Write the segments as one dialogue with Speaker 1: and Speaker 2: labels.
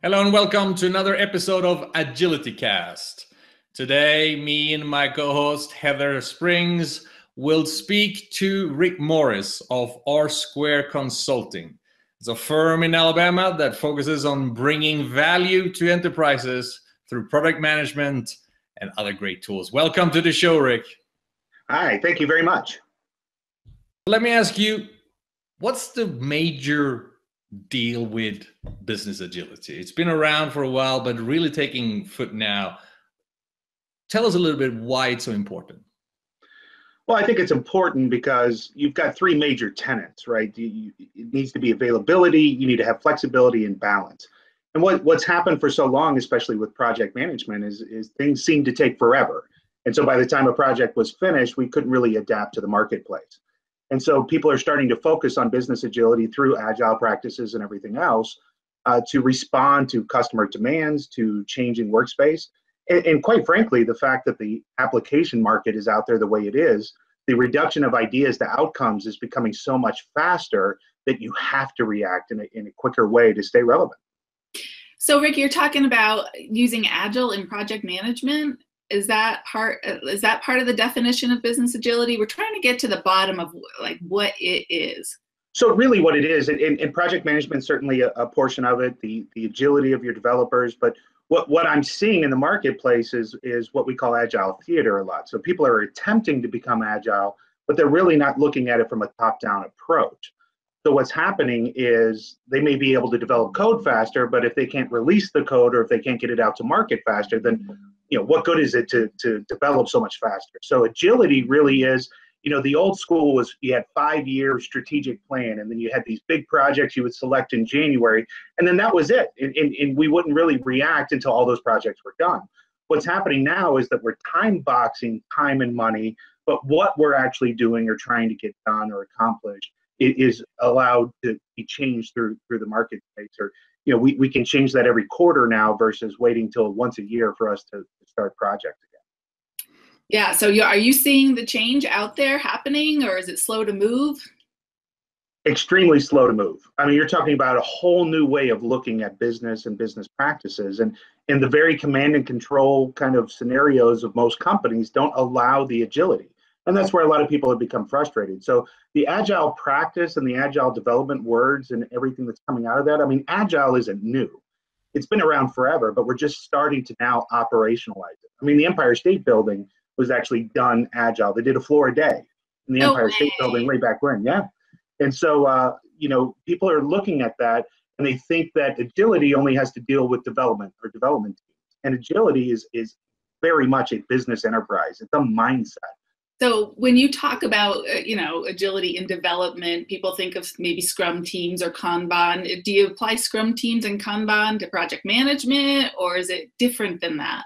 Speaker 1: Hello and welcome to another episode of AgilityCast. Today, me and my co-host Heather Springs will speak to Rick Morris of R Square Consulting. It's a firm in Alabama that focuses on bringing value to enterprises through product management and other great tools. Welcome to the show, Rick.
Speaker 2: Hi, thank you very much.
Speaker 1: Let me ask you, what's the major deal with business agility? It's been around for a while, but really taking foot now. Tell us a little bit why it's so important.
Speaker 2: Well, I think it's important because you've got three major tenets, right? It needs to be availability, you need to have flexibility and balance. And what's happened for so long, especially with project management, is things seem to take forever. And so by the time a project was finished, we couldn't really adapt to the marketplace. And so people are starting to focus on business agility through agile practices and everything else to respond to customer demands, to changing workspace. And quite frankly, the fact that the application market is out there the way it is, the reduction of ideas to outcomes is becoming so much faster that you have to react in a quicker way to stay relevant.
Speaker 3: So Rick, you're talking about using Agile in project management. Is that part of the definition of business agility? We're trying to get to the bottom of like what it is.
Speaker 2: So really what it is, in project management, certainly a portion of it, the agility of your developers, but what I'm seeing in the marketplace is what we call agile theater a lot. So people are attempting to become agile, but they're really not looking at it from a top-down approach. So what's happening is they may be able to develop code faster, but if they can't release the code or if they can't get it out to market faster, then what good is it to develop so much faster? So agility really is, the old school was you had 5-year strategic plan, and then you had these big projects you would select in January, and then that was it. And we wouldn't really react until all those projects were done. What's happening now is that we're time boxing time and money, but what we're actually doing or trying to get done or accomplish is allowed to be changed through the marketplace. Or we can change that every quarter now versus waiting till once a year for us to start projects again.
Speaker 3: Yeah, so are you seeing the change out there happening, or is it slow to move?
Speaker 2: Extremely slow to move. I mean, you're talking about a whole new way of looking at business and business practices, and in the very command and control kind of scenarios of most companies don't allow the agility. And that's where a lot of people have become frustrated. So the agile practice and the agile development words and everything that's coming out of that, I mean, agile isn't new. It's been around forever, but we're just starting to now operationalize it. I mean, the Empire State Building was actually done agile. They did a floor a day in the Empire State Building way back when, yeah. And so, people are looking at that and they think that agility only has to deal with development or development teams. And agility is very much a business enterprise. It's a mindset.
Speaker 3: So when you talk about, agility in development, people think of maybe Scrum teams or Kanban. Do you apply Scrum teams and Kanban to project management, or is it different than that?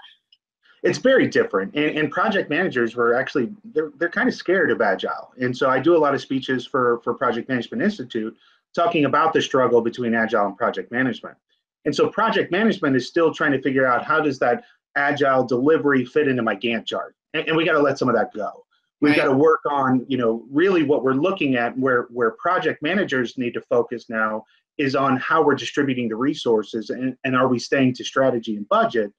Speaker 2: It's very different. And project managers were actually, they're kind of scared of Agile. And so I do a lot of speeches for Project Management Institute talking about the struggle between Agile and project management. And so project management is still trying to figure out how does that Agile delivery fit into my Gantt chart? And we got to let some of that go. We've got to work on, really what we're looking at, where project managers need to focus now is on how we're distributing the resources and are we staying to strategy and budget,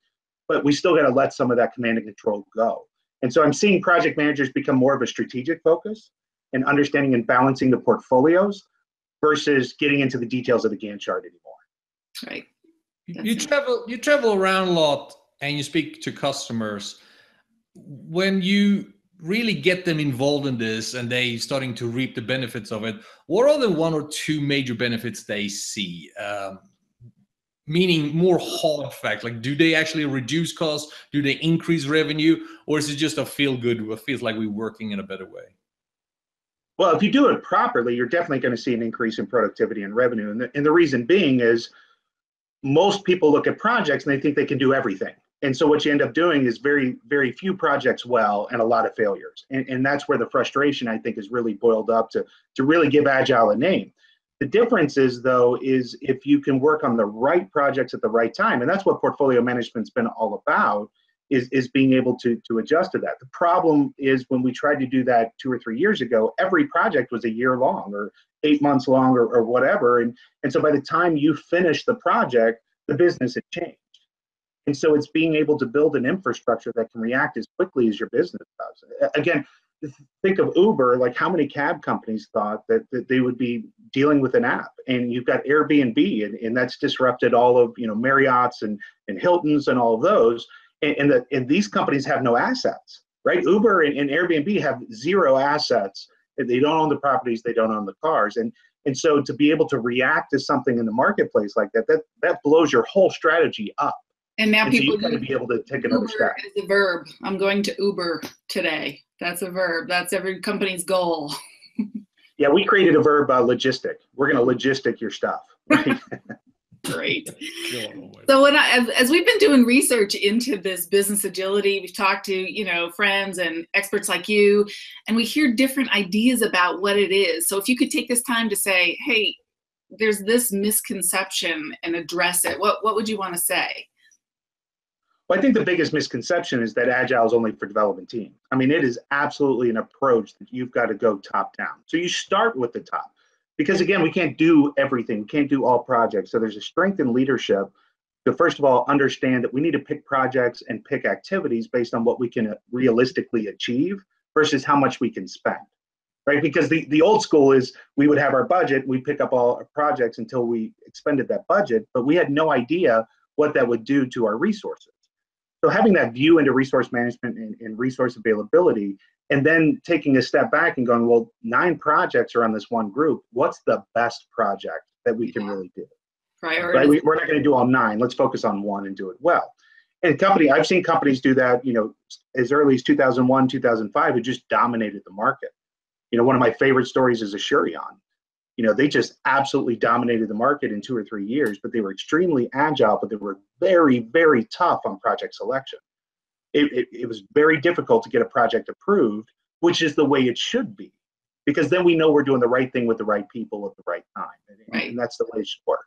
Speaker 2: but we still got to let some of that command and control go. And so I'm seeing project managers become more of a strategic focus and understanding and balancing the portfolios versus getting into the details of the Gantt chart anymore.
Speaker 3: Right.
Speaker 1: You travel around a lot and you speak to customers. When you really get them involved in this and they starting to reap the benefits of it, what are the 1 or 2 major benefits they see? Meaning more hard effect, like do they actually reduce costs? Do they increase revenue? Or is it just a feel good, it feels like we're working in a better way?
Speaker 2: Well, if you do it properly, you're definitely going to see an increase in productivity and revenue. And the reason being is most people look at projects and they think they can do everything. And so what you end up doing is very, very few projects well and a lot of failures. And that's where the frustration, I think, is really boiled up to really give Agile a name. The difference is, though, is if you can work on the right projects at the right time, and that's what portfolio management's been all about, is being able to adjust to that. The problem is when we tried to do that 2 or 3 years ago, every project was a year long or 8 months long or whatever. And so by the time you finish the project, the business had changed. And so it's being able to build an infrastructure that can react as quickly as your business does. Again, think of Uber, like how many cab companies thought that they would be dealing with an app, and you've got Airbnb, and that's disrupted all of, Marriott's and Hilton's and all of those. And these companies have no assets, right? Uber and Airbnb have zero assets. They don't own the properties, they don't own the cars. And so to be able to react to something in the marketplace like that blows your whole strategy up.
Speaker 3: And now people
Speaker 2: so you've got to be able to take another step.
Speaker 3: As a verb. I'm going to Uber today. That's a verb. That's every company's goal.
Speaker 2: Yeah, we created a verb, logistic. We're going to logistic your stuff. Right?
Speaker 3: Great. So as we've been doing research into this business agility, we've talked to, friends and experts like you, and we hear different ideas about what it is. So if you could take this time to say, hey, there's this misconception and address it, what would you want to say?
Speaker 2: Well, I think the biggest misconception is that Agile is only for development teams. I mean, it is absolutely an approach that you've got to go top down. So you start with the top, because again, we can't do everything. We can't do all projects. So there's a strength in leadership to, first of all, understand that we need to pick projects and pick activities based on what we can realistically achieve versus how much we can spend, right? Because the old school is we would have our budget, we pick up all our projects until we expended that budget, but we had no idea what that would do to our resources. So having that view into resource management and resource availability, and then taking a step back and going, well, 9 projects are on this one group. What's the best project that we can really do?
Speaker 3: Priority.
Speaker 2: Right? We're not going to do all 9. Let's focus on one and do it well. And I've seen companies do that, as early as 2001, 2005, it just dominated the market. One of my favorite stories is Asurion. They just absolutely dominated the market in 2 or 3 years, but they were extremely agile, but they were very, very tough on project selection. It was very difficult to get a project approved, which is the way it should be, because then we know we're doing the right thing with the right people at the right time. And that's the way it should work.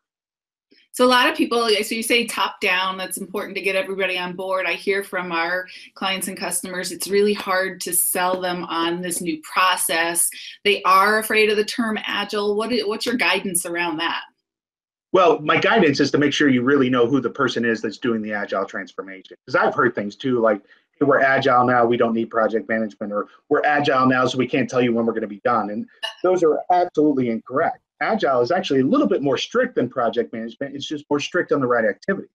Speaker 3: So a lot of people, so you say top down, that's important to get everybody on board. I hear from our clients and customers, it's really hard to sell them on this new process. They are afraid of the term Agile. What's your guidance around that?
Speaker 2: Well, my guidance is to make sure you really know who the person is that's doing the Agile transformation. Because I've heard things too, like, hey, we're Agile now, we don't need project management, or we're Agile now, so we can't tell you when we're going to be done. And those are absolutely incorrect. Agile is actually a little bit more strict than project management. It's just more strict on the right activities.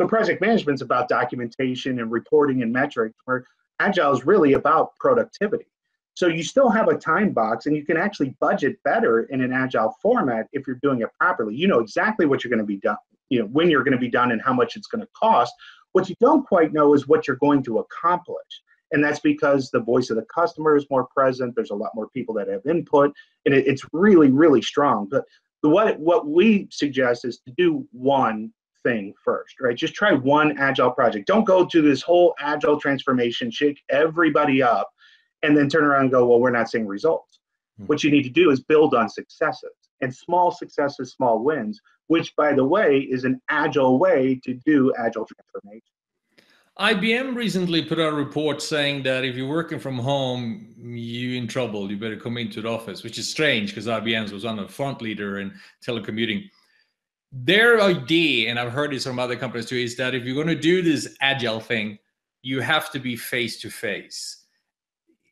Speaker 2: So project management is about documentation and reporting and metrics, where Agile is really about productivity. So you still have a time box, and you can actually budget better in an Agile format if you're doing it properly. You know exactly what you're going to be done, when you're going to be done and how much it's going to cost. What you don't quite know is what you're going to accomplish. And that's because the voice of the customer is more present. There's a lot more people that have input, and it's really, really strong. But what we suggest is to do one thing first, right? Just try one Agile project. Don't go to this whole Agile transformation, shake everybody up, and then turn around and go, well, we're not seeing results. What you need to do is build on successes, and small successes, small wins, which, by the way, is an Agile way to do Agile transformation.
Speaker 1: IBM recently put out a report saying that if you're working from home, you're in trouble. You better come into the office, which is strange because IBM was on the front leader in telecommuting. Their idea, and I've heard this from other companies too, is that if you're going to do this Agile thing, you have to be face-to-face.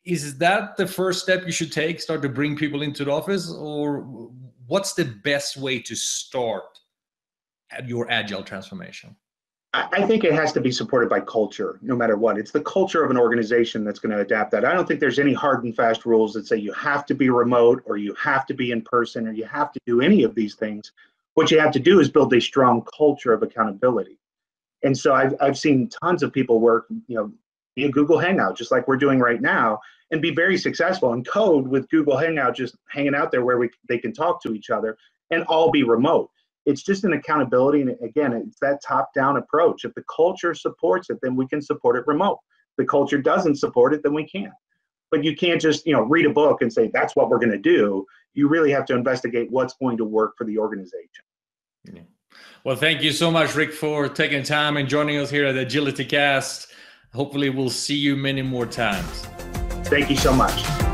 Speaker 1: Is that the first step you should take, start to bring people into the office? Or what's the best way to start at your Agile transformation?
Speaker 2: I think it has to be supported by culture, no matter what. It's the culture of an organization that's going to adapt that. I don't think there's any hard and fast rules that say you have to be remote, or you have to be in person, or you have to do any of these things. What you have to do is build a strong culture of accountability. And so I've seen tons of people work, via Google Hangout, just like we're doing right now, and be very successful and code with Google Hangout, just hanging out there where they can talk to each other and all be remote. It's just an accountability. And again, it's that top-down approach. If the culture supports it, then we can support it remote. If the culture doesn't support it, then we can't. But you can't just, read a book and say, that's what we're going to do. You really have to investigate what's going to work for the organization.
Speaker 1: Yeah. Well, thank you so much, Rick, for taking time and joining us here at AgilityCast. Hopefully we'll see you many more times.
Speaker 2: Thank you so much.